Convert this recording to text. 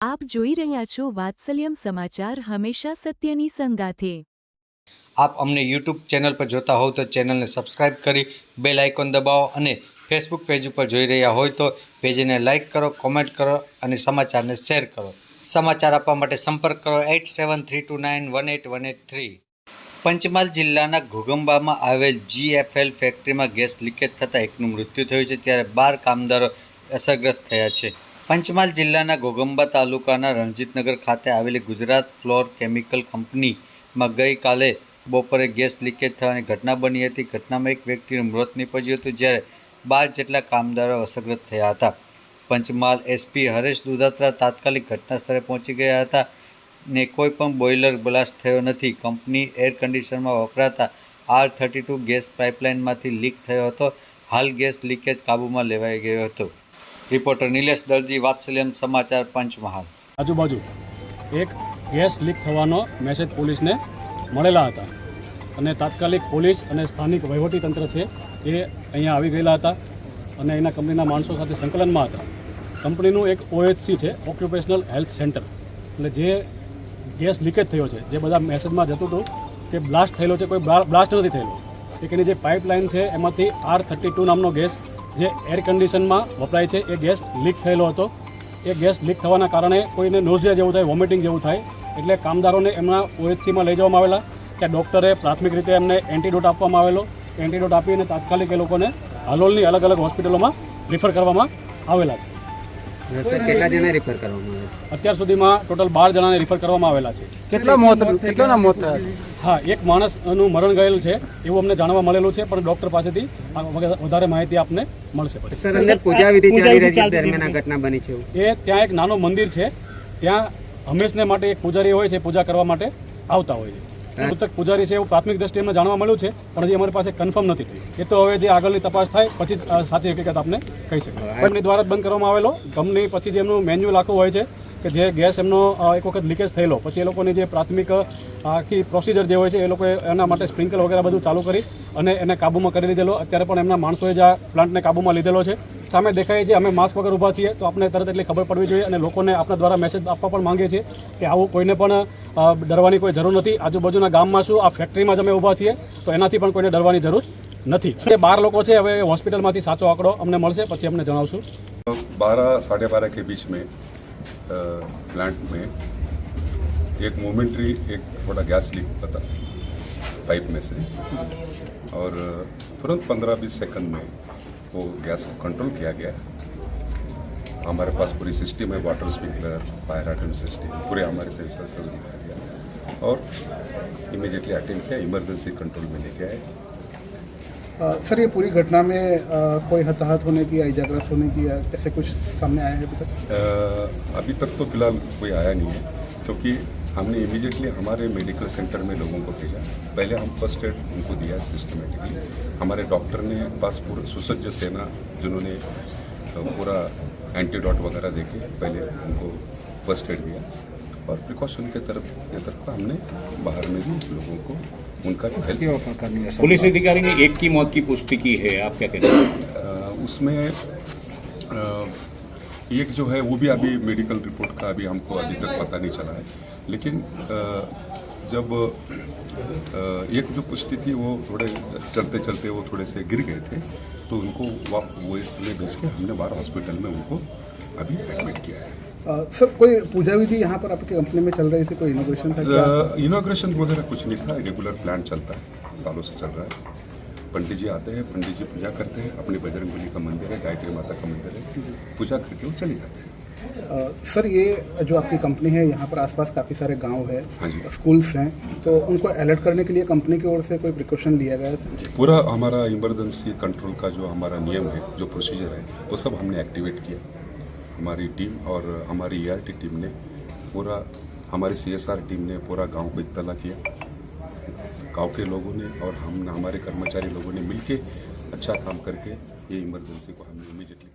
આપ જોઈ રહ્યા છો વાત્સલ્યમ સમાચાર, હંમેશા સત્યની સંગાથે। આપ અમને યુટ્યુબ ચેનલ પર જોતા હોવ તો ચેનલને સબસ્ક્રાઇબ કરી બેલ આઇકોન દબાવો અને ફેસબુક પેજ ઉપર જોઈ રહ્યા હોય તો પેજને લાઇક કરો, કોમેન્ટ કરો અને સમાચારને શેર કરો। સમાચાર આપવા માટે સંપર્ક કરો 8732918183। પંચમહાલ જિલ્લાના ઘોગંબામાં આવેલ GFL ફેક્ટરીમાં ગેસ લીકેજ થતાં એકનું મૃત્યુ થયું છે, ત્યારે 12 કામદારો અસરગ્રસ્ત થયા છે। પંચમહાલ જિલ્લાના ઘોગંબા તાલુકાના રણજીતનગર ખાતે આવેલી ગુજરાત ફ્લોર કેમિકલ કંપનીમાં ગઈકાલે બપોરે ગેસ લીકેજ થવાની ઘટના બની હતી। ઘટનામાં એક વ્યક્તિનું મોત નીપજ્યું હતું, જ્યારે 12 જેટલા કામદારો અસરગ્રસ્ત થયા હતા। પંચમહાલ SP હરેશ દુધાત્રા તાત્કાલિક ઘટના સ્થળે પહોંચી ગયા હતા ને કોઈ પણ બોઇલર બ્લાસ્ટ થયો નથી। કંપની એર કન્ડિશનમાં વપરાતા R32 ગેસ પાઇપલાઇનમાંથી લીક થયો હતો। હાલ ગેસ લીકેજ કાબૂમાં લેવાઈ ગયો હતો। રિપોર્ટર નિલેશ દરજી, વાત્સલ્યમ સમાચાર, પંચમહાલ। આજુબાજુ એક ગેસ લીક થવાનો મેસેજ પોલીસને મળેલા હતા અને તાત્કાલિક પોલીસ અને સ્થાનિક વહીવટીતંત્ર છે એ અહીંયા આવી ગયેલા હતા અને એના કંપનીના માણસો સાથે સંકલનમાં હતા। કંપનીનું એક OHC છે, ઓક્યુપેશનલ હેલ્થ સેન્ટર, એટલે જે ગેસ લીકેજ થયો છે, જે બધા મેસેજમાં જતું હતું કે બ્લાસ્ટ થયેલો છે, કોઈ બ્લાસ્ટ નથી થયેલો। એક એની જે પાઇપલાઇન છે એમાંથી R32 નામનો ગેસ જે એર કન્ડિશનમાં વપરાય છે એ ગેસ લીક થયેલો હતો। એ ગેસ લીક થવાના કારણે કોઈને નોઝિયા જેવું થાય, વોમિટિંગ જેવું થાય, એટલે કામદારોને એમના OHCમાં લઈ જવામાં આવેલા। ત્યાં ડૉક્ટરે પ્રાથમિક રીતે એમને એન્ટીડોટ આપવામાં આવેલો। એન્ટીડોટ આપીને તાત્કાલિક એ લોકોને હાલોલની અલગ અલગ હોસ્પિટલોમાં રિફર કરવામાં આવેલા છે। કેટલા જણા રિફર કરવામાં આવ્યા? અત્યાર સુધીમાં ટોટલ 12 જણાને રિફર કરવામાં આવેલા છે। કેટલાના મોત? હા, એક માણસનું મરણ ગયેલ છે એવું અમને જાણવા મળેલું છે, પણ ડૉક્ટર પાસેથી વધારે માહિતી આપને મળશે। પૂજા વિધિ ચાલી રહી છે દરમિયાન આ ઘટના બની છે। એ ત્યાં એક નાનો મંદિર છે, ત્યાં હંમેશને માટે એક પૂજારી હોય છે, પૂજા કરવા માટે આવતા હોય છે। મૃતક પૂજારી છે એવું પ્રાથમિક દ્રષ્ટિએ અમને જાણવા મળ્યું છે, પણ હજી અમારી પાસે કન્ફર્મ નથી થયું। એ તો હવે જે આગળની તપાસ થાય પછી સાચી હકીકત આપને કહી શકાય। કંપની દ્વારા જ બંધ કરવામાં આવેલો। કંપની પછી જે એમનું મેન્યુઅલ આખું હોય છે કે જે ગેસ એમનો એક વખત લીકેજ થયેલો પછી એ લોકોની જે પ્રાથમિક આખી પ્રોસિજર જે હોય છે એ લોકોએ એના માટે સ્પ્રિંકલ વગેરે બધું ચાલુ કરી અને એને કાબૂમાં કરી લીધેલો। અત્યારે પણ એમના માણસોએ જ આ પ્લાન્ટને કાબૂમાં લીધેલો છે। સામે દેખાય છે અમે માસ્ક વગર ઊભા છીએ, તો આપણે તરત એટલી ખબર પડવી જોઈએ અને લોકોને આપણા દ્વારા મેસેજ આપવા પણ માંગીએ છીએ કે આવું કોઈને પણ ડરવાની કોઈ જરૂર નથી। આજુબાજુના ગામમાં શું આ ફેક્ટરીમાં જ અમે ઊભા છીએ, તો એનાથી પણ કોઈને ડરવાની જરૂર નથી। જે 12 લોકો છે, હવે હોસ્પિટલમાંથી સાચો આંકડો અમને મળશે પછી અમને જણાવશું। 12 साढ़े 12 के बीच में प्लांट में एक मोमेंट्री एक थोड़ा गैस लीक पता पाइप में से, और तुरंत 15-20 सेकंड में वो गैस को कंट्रोल किया गया। हमारे पास पूरी सिस्टम है, water sprinkler, fire hydrant system, पूरे हमारे सेंसर्स का दिखाया गया और इमीडिएटली अटेंड किया, इमरजेंसी कंट्रोल में लेके आए। सर, ये पूरी घटना में कोई हताहत होने की या इजाग्रस्त होने की या ऐसे कुछ सामने आया है अभी तक? अभी तक तो फिलहाल कोई आया नहीं है, क्योंकि हमने इमीडिएटली हमारे मेडिकल सेंटर में लोगों को भेजा। पहले हम फर्स्ट एड उनको दिया सिस्टमेटिकली। हमारे डॉक्टर ने पास पूरा सुसज्ज सेना, जिन्होंने पूरा एंटीडॉट वगैरह देके पहले उनको फर्स्ट एड दिया, और प्रिकॉशन के तरफ हमने बाहर में भी लोगों को उनका हेल्थ करनी है। पुलिस अधिकारी ने एक की मौत की पुष्टि की है, आप क्या कहते हैं? उसमें एक जो है वो भी अभी मेडिकल रिपोर्ट का अभी हमको अभी तक पता नहीं चला है, लेकिन जब एक जो पुष्टि थी वो थोड़े चलते चलते वो थोड़े से गिर गए थे, तो उनको वो इसलिए भेज के हमने बाहर हॉस्पिटल में उनको अभी एडमिट किया है। सर, कोई पूजा विधि यहाँ पर आपकी कंपनी में चल रही थी? कोई इनोग्रेशन था क्या? इनोग्रेशन वगैरह कुछ नहीं था, रेगुलर प्लान चलता है, सालों से चल रहा है। पंडित जी आते हैं, पंडित जी पूजा करते हैं, अपने बजरंगबली का मंदिर है, गायत्री माता का मंदिर है, पूजा करके वो चले जाते हैं। सर, ये जो आपकी कंपनी है, यहाँ पर आसपास काफ़ी सारे गांव है, हाँ जी, स्कूल्स हैं, तो उनको अलर्ट करने के लिए कंपनी की ओर से कोई प्रिकॉशन लिया गया था? पूरा हमारा इमरजेंसी कंट्रोल का जो हमारा नियम है, जो प्रोसीजर है, वो सब हमने एक्टिवेट किया। हमारी टीम और हमारी ERT टीम ने पूरा, हमारी CSR टीम ने पूरा गांव को इत्तला किया। गांव के लोगों ने और हम हमारे कर्मचारी लोगों ने मिलके अच्छा काम करके ये इमरजेंसी को हमने इमीडिएटली